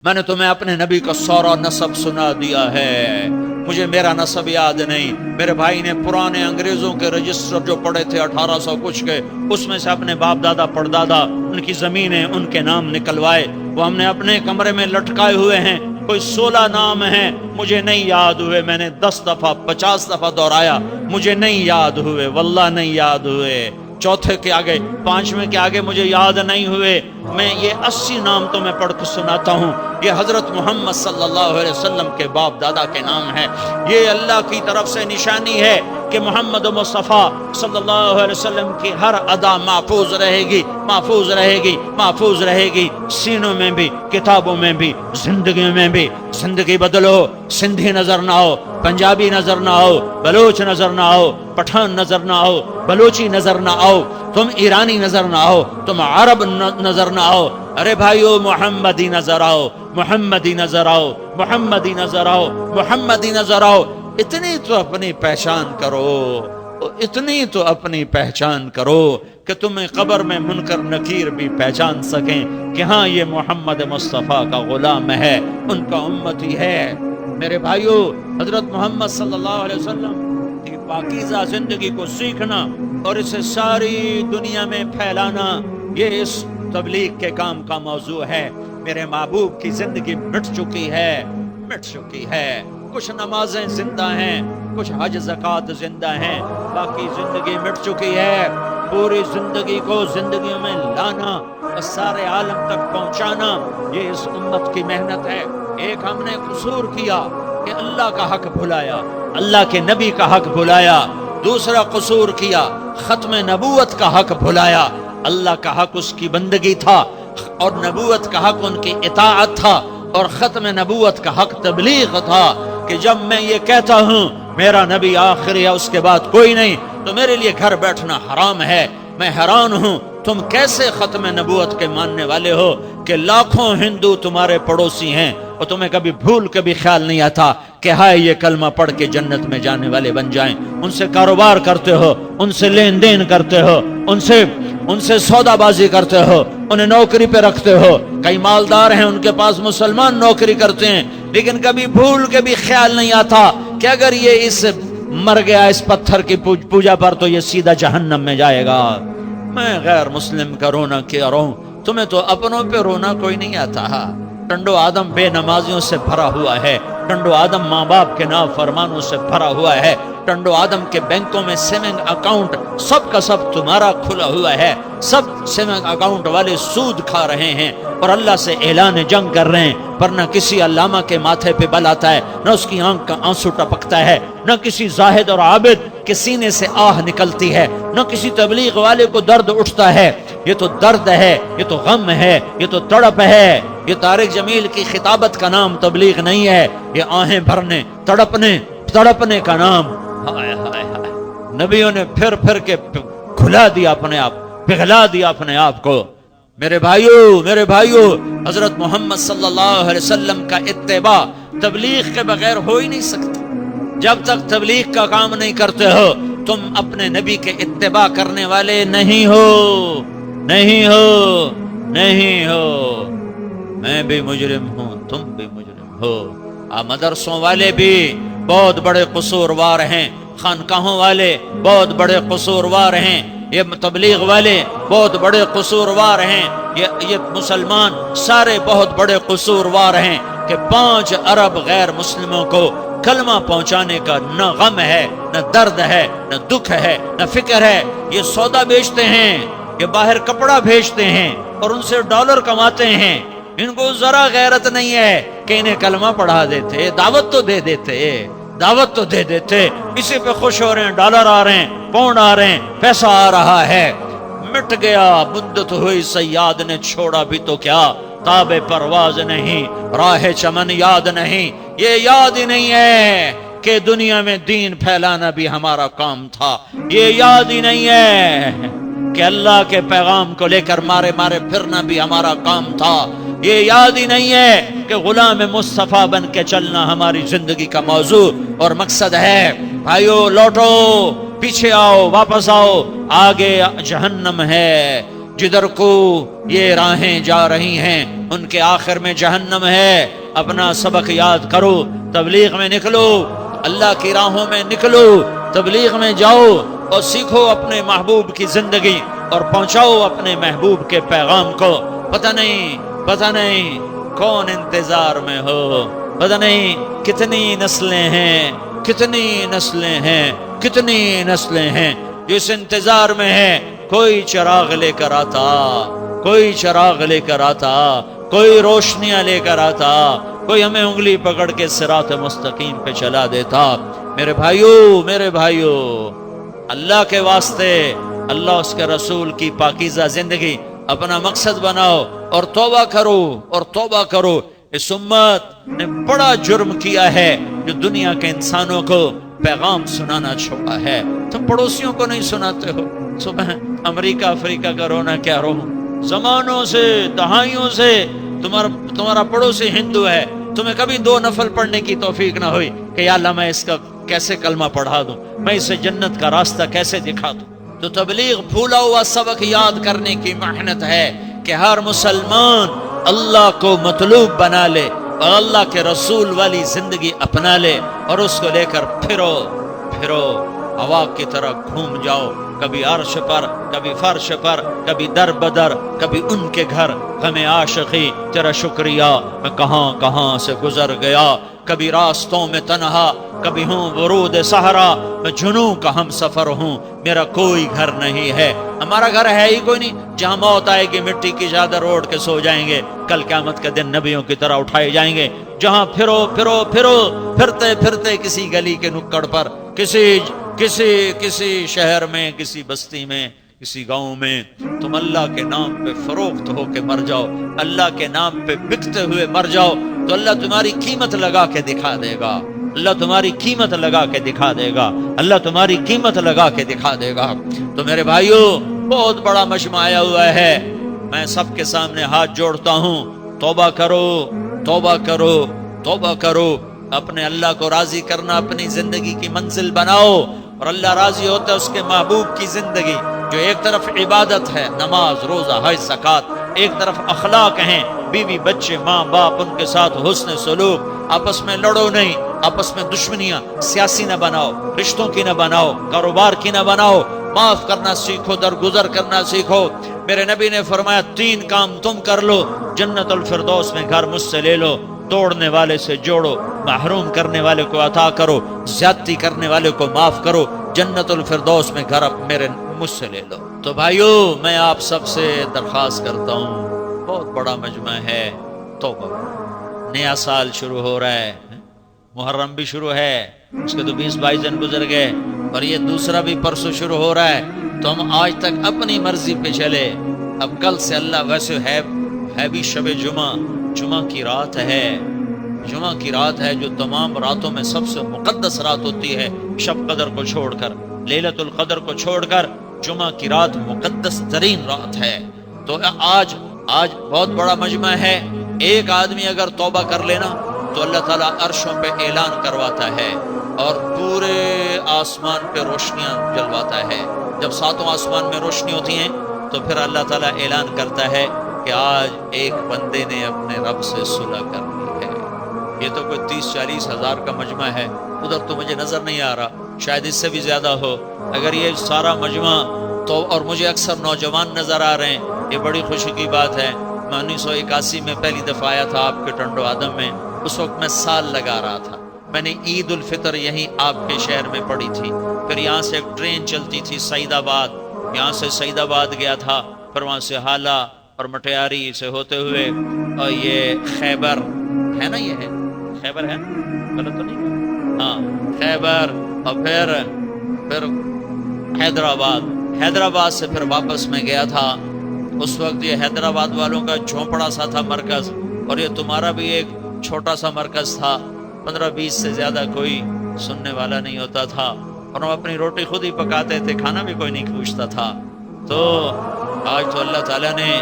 میں نے تمہیں اپنے نبی کا سارا نسب سنا دیا ہے، مجھے میرا نسب یاد نہیں۔ میرے بھائی نے پرانے انگریزوں کے رجسٹر جو پڑے تھے 1800 کچھ کے، اس میں سے اپنے باپ دادا پردادا ان کی زمینیں ان کے نام نکلوائے، وہ ہم نے اپنے کمرے میں لٹکائے ہوئے ہیں۔ کوئی 16 نام ہیں، مجھے نہیں یاد ہوئے، میں نے 10 دفعہ 50 دفعہ دہرایا، مجھے نہیں یاد ہوئے، واللہ نہیں یاد ہوئے۔ چوتھے کے آگے، پانچویں کے آگے مجھے یاد نہیں ہوئے۔ میں یہ 80 نام تو میں پڑھ کے سناتا ہوں، یہ حضرت محمد صلی اللہ علیہ وسلم کے باپ دادا کے نام ہے۔ یہ اللہ کی طرف سے نشانی ہے کہ محمد مصطفیٰ صلی اللہ علیہ وسلم کی ہر ادا محفوظ رہے گی، محفوظ رہے گی، محفوظ رہے گی، سینوں میں بھی، کتابوں میں بھی، زندگی میں بھی۔ زندگی بدلو، سندھی نظر نہ ہو، پنجابی نظر نہ ہو، بلوچ نظر نہ ہو، پٹھان نظر نہ ہو، بلوچی نظر نہ آؤ، تم ایرانی نظر نہ آؤ، تم عرب نظر نہ آؤ۔ ارے بھائیو، محمدی نظر آؤ، محمدی نظر آؤ، محمدی نظر آؤ، محمدی نظر آؤ۔ اتنی تو اپنی پہچان کرو، اتنی تو اپنی پہچان کرو کہ تمہیں قبر میں منکر نکیر بھی پہچان سکیں کہ ہاں یہ محمد مصطفیٰ کا غلام ہے، ان کا امتی ہے۔ میرے بھائیو، حضرت محمد صلی اللہ علیہ وسلم کی پاکیزہ زندگی کو سیکھنا اور اسے ساری دنیا میں پھیلانا، یہ اس تبلیغ کے کام کا موضوع ہے۔ میرے محبوب کی زندگی مٹ چکی ہے، مٹ چکی ہے۔ کچھ نمازیں زندہ ہیں، کچھ حج زکوٰۃ زندہ ہیں، باقی زندگی مٹ چکی ہے۔ پوری زندگی کو زندگیوں میں لانا اور سارے عالم تک پہنچانا، یہ اس امت کی محنت ہے۔ ایک ہم نے قصور کیا کہ اللہ کا حق بھلایا، اللہ کے نبی کا حق بھلایا۔ دوسرا قصور کیا، ختم نبوت کا حق بھلایا۔ اللہ کا حق اس کی بندگی تھا اور نبوت کا حق ان کی اطاعت تھا، اور ختم نبوت کا حق تبلیغ تھا کہ جب میں یہ کہتا ہوں میرا نبی آخری ہے، اس کے بعد کوئی نہیں، تو میرے لیے گھر بیٹھنا حرام ہے۔ میں حیران ہوں تم کیسے ختم نبوت کے ماننے والے ہو کہ لاکھوں ہندو تمہارے پڑوسی ہیں اور تمہیں کبھی بھول کے بھی خیال نہیں آتا کہ ہائے یہ کلمہ پڑھ کے جنت میں جانے والے بن جائیں۔ ان سے کاروبار کرتے ہو، ان سے لین دین کرتے ہو، ان سے سودا بازی کرتے ہو، انہیں نوکری پہ رکھتے ہو۔ کئی مالدار ہیں، ان کے پاس مسلمان نوکری کرتے ہیں، لیکن کبھی بھول کے بھی خیال نہیں آتا کہ اگر یہ اس مر گیا اس پتھر کی پوجا پر تو یہ سیدھا جہنم میں جائے گا۔ میں غیر مسلم کا رونا کیا رہوں، تمہیں تو اپنوں پہ رونا کوئی نہیں آتا۔ ٹنڈو آدم بے نمازیوں سے بھرا ہوا ہے، ٹنڈو آدم ماں باپ کے نافرمانوں سے بھرا ہوا ہے، ٹنڈو آدم کے بینکوں میں سیونگ اکاؤنٹ سب کا سب تمہارا کھلا ہوا ہے، سب سیونگ اکاؤنٹ والے سود کھا رہے ہیں اور اللہ سے اعلان جنگ کر رہے ہیں، پر نہ کسی علامہ کے ماتھے پہ بل آتا ہے، نہ اس کی آنکھ کا آنسو ٹپکتا ہے، نہ کسی زاہد اور عابد کے سینے سے آہ نکلتی ہے، نہ کسی تبلیغ والے کو درد اٹھتا ہے۔ یہ تو درد ہے، یہ تو غم ہے، یہ تو تڑپ ہے۔ یہ طارق جمیل کی خطابت کا نام تبلیغ نہیں ہے، یہ آہیں بھرنے، تڑپنے کا نام۔ ہائے ہائے ہائے، نبیوں نے پھر پھر کے کھلا دیا اپنے آپ، پگھلا دیا اپنے آپ کو۔ میرے بھائیو، حضرت محمد صلی اللہ علیہ وسلم کا اتباع تبلیغ کے بغیر ہو ہی نہیں سکتا۔ جب تک تبلیغ کا کام نہیں کرتے ہو تم اپنے نبی کے اتباع کرنے والے نہیں ہو، نہیں ہو، نہیں ہو۔ میں بھی مجرم ہوں، تم بھی مجرم ہو۔ مدرسوں والے بھی بہت بڑے قصوروار ہیں، خانقاہوں والے بہت بڑے قصوروار ہیں، یہ تبلیغ والے بہت بڑے قصوروار ہیں، یہ مسلمان سارے بہت بڑے قصوروار ہیں کہ 5 ارب غیر مسلموں کو کلمہ پہنچانے کا نہ غم ہے، نہ درد ہے، نہ دکھ ہے، نہ فکر ہے۔ یہ سودا بیچتے ہیں، یہ باہر کپڑا بھیجتے ہیں اور ان سے ڈالر کماتے ہیں۔ ان کو ذرا غیرت نہیں ہے کہ انہیں کلمہ پڑھا دیتے، دعوت تو دے دیتے، اسی پہ خوش ہو رہے ہیں، ڈالر آ رہے ہیں، پاؤنڈ آ رہے ہیں، پیسہ آ رہا ہے۔ مٹ گیا، مدت ہوئی صیاد نے چھوڑا بھی تو کیا، تاب پرواز نہیں، راہ چمن یاد نہیں۔ یہ یاد ہی نہیں ہے کہ دنیا میں دین پھیلانا بھی ہمارا کام تھا، یہ یاد ہی نہیں ہے کہ اللہ کے پیغام کو لے کر مارے پھرنا بھی ہمارا کام تھا، یہ یاد ہی نہیں ہے کہ غلام مصطفیٰ بن کے چلنا ہماری زندگی کا موضوع اور مقصد ہے۔ بھائیو، لوٹو، پیچھے آؤ، واپس آؤ، آگے جہنم ہے۔ جدھر کو یہ راہیں جا رہی ہیں ان کے آخر میں جہنم ہے. اپنا سبق یاد کرو، تبلیغ میں نکلو، اللہ کی راہوں میں نکلو، تبلیغ میں جاؤ اور سیکھو اپنے محبوب کی زندگی اور پہنچاؤ اپنے محبوب کے پیغام کو. پتہ نہیں کون انتظار میں ہو، پتہ نہیں کتنی نسلیں ہیں جو اس انتظار میں ہے. کوئی چراغ لے کر آتا، کوئی روشنیاں لے کر آتا، کوئی ہمیں انگلی پکڑ کے صراط مستقیم پہ چلا دیتا. میرے بھائیو، اللہ کے واسطے، اللہ اس کے رسول کی پاکیزہ زندگی اپنا مقصد بناؤ اور توبہ کرو. اس امت نے بڑا جرم کیا ہے جو دنیا کے انسانوں کو پیغام سنانا چھوڑا ہے. تم پڑوسیوں کو نہیں سناتے ہو. صبح امریکہ افریقہ کا رونا کیا رو، زمانوں سے دہائیوں سے تمہارا پڑوسی ہندو ہے، تمہیں کبھی 2 نفل پڑھنے کی توفیق نہ ہوئی کہ یا اللہ میں اس کا کیسے کلمہ پڑھا دوں، میں اسے جنت کا راستہ کیسے دکھا دوں. تو تبلیغ بھولا ہوا سبق یاد کرنے کی محنت ہے کہ ہر مسلمان اللہ کو مطلوب بنا لے اور اللہ کے رسول والی زندگی اپنا لے اور اس کو لے کر پھرو ہوا کی طرح گھوم جاؤ، کبھی عرش پر، کبھی فرش پر، کبھی در بدر، کبھی ان کے گھر. غم عاشقی تیرا شکریہ میں کہاں سے گزر گیا. کبھی راستوں میں تنہا، کبھی ہوں ورود صحرا، میں جنوں کا ہم سفر ہوں. میرا کوئی گھر نہیں ہے، ہمارا گھر ہے ہی کوئی نہیں. جہاں موت آئے گی مٹی کی چادر اوڑھ کے سو جائیں گے، کل قیامت کے دن نبیوں کی طرح اٹھائے جائیں گے. جہاں پھرتے کسی گلی کے نکڑ پر، کسی شہر میں، کسی بستی میں، کسی گاؤں میں تم اللہ کے نام پہ فروخت ہو کے مر جاؤ، اللہ کے نام پہ بکتے ہوئے مر جاؤ، تو اللہ تمہاری قیمت لگا کے دکھا دے گا. تو میرے بھائیو، بہت بڑا مجمع آیا ہوا ہے. میں سب کے سامنے ہاتھ جوڑتا ہوں، توبہ کرو. اپنے اللہ کو راضی کرنا اپنی زندگی کی منزل بناؤ، اور اللہ راضی ہوتا ہے اس کے محبوب کی زندگی جو ایک طرف عبادت ہے، نماز، روزہ، حج، زکوٰۃ، ایک طرف اخلاق ہیں، بیوی بچے، ماں باپ، ان کے ساتھ حسن سلوک. آپس میں لڑو نہیں، آپس میں دشمنیاں سیاسی نہ بناؤ، رشتوں کی نہ بناؤ، کاروبار کی نہ بناؤ. معاف کرنا سیکھو، درگزر کرنا سیکھو. میرے نبی نے فرمایا 3 کام تم کر لو، جنت الفردوس میں گھر مجھ سے لے لو. توڑنے والے سے جوڑو، محروم کرنے والے کو عطا کرو، زیادتی کرنے والے کو معاف کرو، جنت الفردوس میں گھر میرے مجھ سے لے لو. تو بھائیو، میں آپ سب سے درخواست کرتا ہوں، بہت بڑا مجمع ہے، توبہ. نیا سال شروع ہو رہا ہے، محرم بھی شروع ہے، اس کے تو 20-22 دن گزر گئے، اور یہ دوسرا بھی پرسوں شروع ہو رہا ہے. تو ہم آج تک اپنی مرضی پہ چلے. اب کل سے اللہ ویسے ہے بھی شب جمعہ کی رات ہے جو تمام راتوں میں سب سے مقدس رات ہوتی ہے. شب قدر کو چھوڑ کر، لیلۃ القدر کو چھوڑ کر جمعہ کی رات مقدس ترین رات ہے. تو آج بہت بڑا مجمع ہے. ایک آدمی اگر توبہ کر لینا تو اللہ تعالیٰ عرشوں پہ اعلان کرواتا ہے اور پورے آسمان پہ روشنیاں جلواتا ہے. جب 7 آسمان میں روشنی ہوتی ہیں تو پھر اللہ تعالیٰ اعلان کرتا ہے کہ آج ایک بندے نے اپنے رب سے صلح کر لی ہے. یہ تو کوئی 30-40 ہزار کا مجمع ہے، ادھر تو مجھے نظر نہیں آ رہا، شاید اس سے بھی زیادہ ہو. اگر یہ سارا مجمع تو، اور مجھے اکثر نوجوان نظر آ رہے ہیں، یہ بڑی خوشی کی بات ہے. میں 1981 میں پہلی دفعہ آیا تھا آپ کے ٹنڈو آدم میں. اس وقت میں سال لگا رہا تھا. میں نے عید الفطر یہیں آپ کے شہر میں پڑھی تھی. پھر یہاں سے ایک ٹرین چلتی تھی سعید آباد، یہاں سے سعید آباد گیا تھا، پھر وہاں سے حالہ اور مٹیاری سے ہوتے ہوئے، اور یہ خیبر ہے نا، یہ ہے خیبر، ہے غلط تو نہیں؟ ہاں خیبر، اور پھر حیدرآباد سے پھر واپس میں گیا تھا. اس وقت یہ حیدرآباد والوں کا جھونپڑا سا تھا مرکز، اور یہ تمہارا بھی ایک چھوٹا سا مرکز تھا. 15-20 سے زیادہ کوئی سننے والا نہیں ہوتا تھا، اور ہم اپنی روٹی خود ہی پکاتے تھے، کھانا بھی کوئی نہیں پوچھتا تھا. تو آج تو اللہ تعالیٰ نے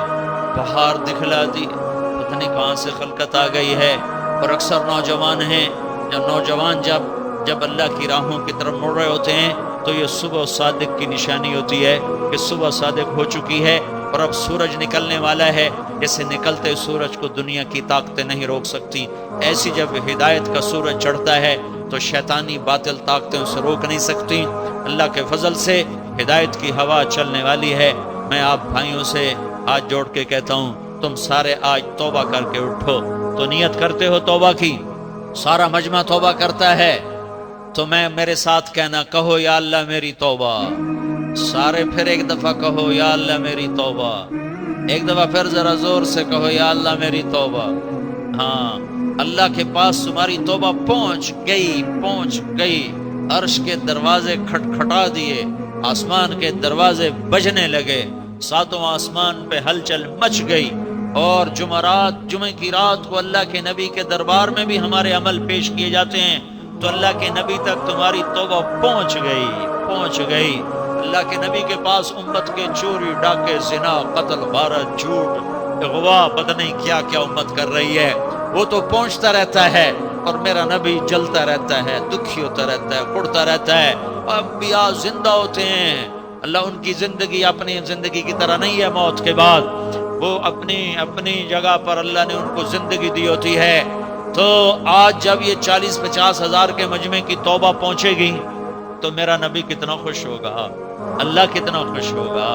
بہار دکھلا دی، پتہ نہیں کہاں سے خلقت آ گئی ہے. اور اکثر نوجوان ہیں، جب اللہ کی راہوں کی طرف مڑ رہے ہوتے ہیں تو یہ صبح صادق کی نشانی ہوتی ہے کہ صبح صادق ہو چکی ہے. اور اب سورج نکلنے والا ہے، جیسے نکلتے سورج کو دنیا کی طاقتیں نہیں روک سکتی، ایسی جب ہدایت کا سورج چڑھتا ہے تو شیطانی باطل طاقتیں اسے روک نہیں سکتی۔ اللہ کے فضل سے ہدایت کی ہوا چلنے والی ہے۔ میں آپ بھائیوں سے ہاتھ جوڑ کے کہتا ہوں، تم سارے آج توبہ کر کے اٹھو۔ تو نیت کرتے ہو توبہ کی؟ سارا مجمع توبہ کرتا ہے تو میرے ساتھ کہنا، کہو یا اللہ میری توبہ۔ سارے پھر ایک دفعہ کہو یا اللہ میری توبہ۔ ایک دفعہ پھر ذرا زور سے کہو یا اللہ میری توبہ۔ ہاں، اللہ کے پاس تمہاری توبہ پہنچ گئی۔ عرش کے دروازے کھٹکھٹا دیے، آسمان کے دروازے بجنے لگے، ساتوں آسمان پہ ہلچل مچ گئی، اور جمعہ کی رات کو اللہ کے نبی کے دربار میں بھی ہمارے عمل پیش کیے جاتے ہیں، تو اللہ کے نبی تک تمہاری توبہ پہنچ گئی۔ اللہ کے نبی کے پاس امت کے چوری، ڈاکے، زنا، قتل، غارت، جھوٹ، اغوا، پتہ نہیں کیا کیا امت کر رہی ہے، وہ تو پہنچتا رہتا ہے، اور میرا نبی جلتا رہتا ہے، دکھی ہوتا رہتا ہے، کڑتا رہتا ہے۔ انبیاء زندہ ہوتے ہیں، اللہ ان کی زندگی اپنی زندگی کی طرح نہیں ہے، موت کے بعد وہ اپنی جگہ پر اللہ نے ان کو زندگی دی ہوتی ہے۔ تو آج جب یہ 40-50 ہزار کے مجمع کی توبہ پہنچے گی تو میرا نبی کتنا خوش ہوگا، اللہ کتنا خوش ہوگا۔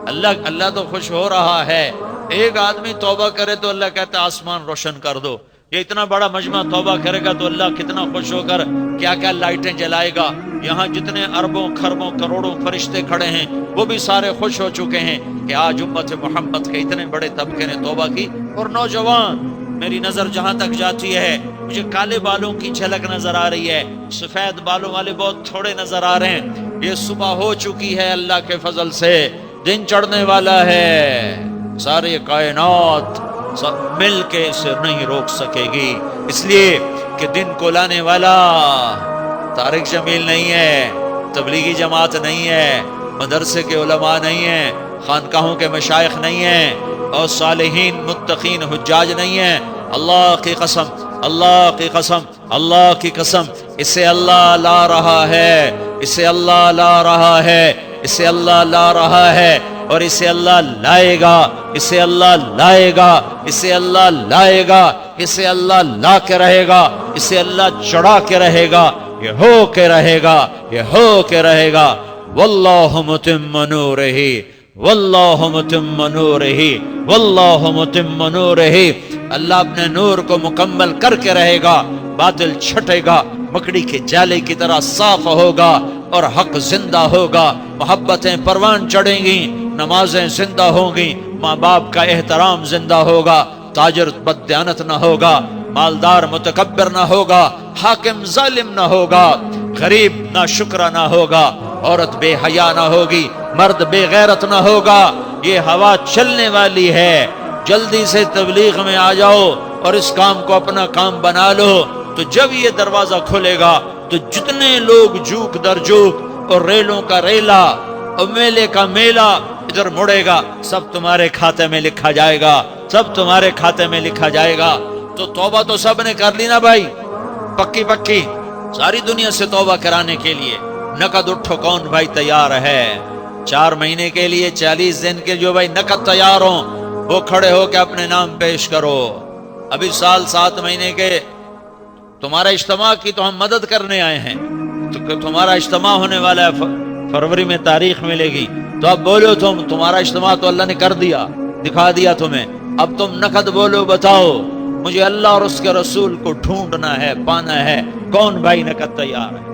اللہ تو خوش ہو رہا ہے۔ ایک آدمی توبہ کرے تو اللہ کہتا ہے آسمان روشن کر دو۔ یہ اتنا بڑا مجمع توبہ کرے گا تو اللہ کتنا خوش ہو کر کیا کیا لائٹیں جلائے گا۔ یہاں جتنے اربوں کھربوں کروڑوں فرشتے کھڑے ہیں وہ بھی سارے خوش ہو چکے ہیں کہ آج امت محمد کے اتنے بڑے طبقے نے توبہ کی۔ اور نوجوان، میری نظر جہاں تک جاتی ہے مجھے کالے بالوں کی جھلک نظر آ رہی ہے، سفید بالوں والے بہت تھوڑے نظر آ رہے ہیں۔ یہ صبح ہو چکی ہے، اللہ کے فضل سے دن چڑھنے والا ہے، سارے کائنات سب مل کے اسے نہیں روک سکے گی، اس لیے کہ دن کو لانے والا طارق جمیل نہیں ہے، تبلیغی جماعت نہیں ہے، مدرسے کے علماء نہیں ہیں، خانقاہوں کے مشائخ نہیں ہیں، اور صالحین متقین حجاج نہیں ہیں۔ اللہ کی قسم، اللہ کی قسم، اللہ کی قسم، اسے اللہ لا رہا ہے، اسے اللہ لا رہا ہے، اسے اللہ لا رہا ہے، اور اسے اللہ لائے گا، اسے اللہ لائے گا، اسے اللہ لائے گا، اسے اللہ لا کے رہے گا، اسے اللہ چڑھا کے رہے گا، یہ ہو کے رہے گا، یہ ہو کے رہے گا۔ واللہ متم نورہ، واللہ متم نورہ، واللہ متم نورہ، اللہ اپنے نور کو مکمل کر کے رہے گا، باطل چھٹے گا، مکڑی کے جالے کی طرح صاف ہوگا، اور حق زندہ ہوگا، محبتیں پروان چڑھیں گی، نمازیں زندہ ہوں گی، ماں باپ کا احترام زندہ ہوگا، تاجر بددیانت نہ ہوگا، مالدار متکبر نہ ہوگا، حاکم ظالم نہ ہوگا، غریب ناشکرا نہ ہوگا، عورت بے حیا نہ ہوگی، مرد بے غیرت نہ ہوگا۔ یہ ہوا چلنے والی ہے، جلدی سے تبلیغ میں آ جاؤ اور اس کام کو اپنا کام بنا لو۔ تو جب یہ دروازہ کھلے گا تو جتنے لوگ جوک در جوک، اور ریلوں کا ریلا اور میلے کا میلہ ادھر مڑے گا، سب تمہارے کھاتے میں لکھا جائے گا، سب تمہارے کھاتے میں لکھا جائے گا۔ تو توبہ تو سب نے کر لی نا بھائی، پکی ساری دنیا سے توبہ کرانے کے لیے نقد اٹھو، کون بھائی تیار ہے 4 مہینے کے لیے 40 دن کے جو بھائی نقد تیار ہوں وہ کھڑے ہو کے اپنے نام پیش کرو۔ ابھی سال 7 مہینے کے تمہارا اجتماع کی تو ہم مدد کرنے آئے ہیں، تو تمہارا اجتماع ہونے والا ہے، فروری میں تاریخ ملے گی، تو اب بولو تمہارا اجتماع تو اللہ نے کر دیا، دکھا دیا تمہیں، اب تم نقد بولو، بتاؤ مجھے اللہ اور اس کے رسول کو ڈھونڈنا ہے، پانا ہے، کون بھائی نقد تیار ہے؟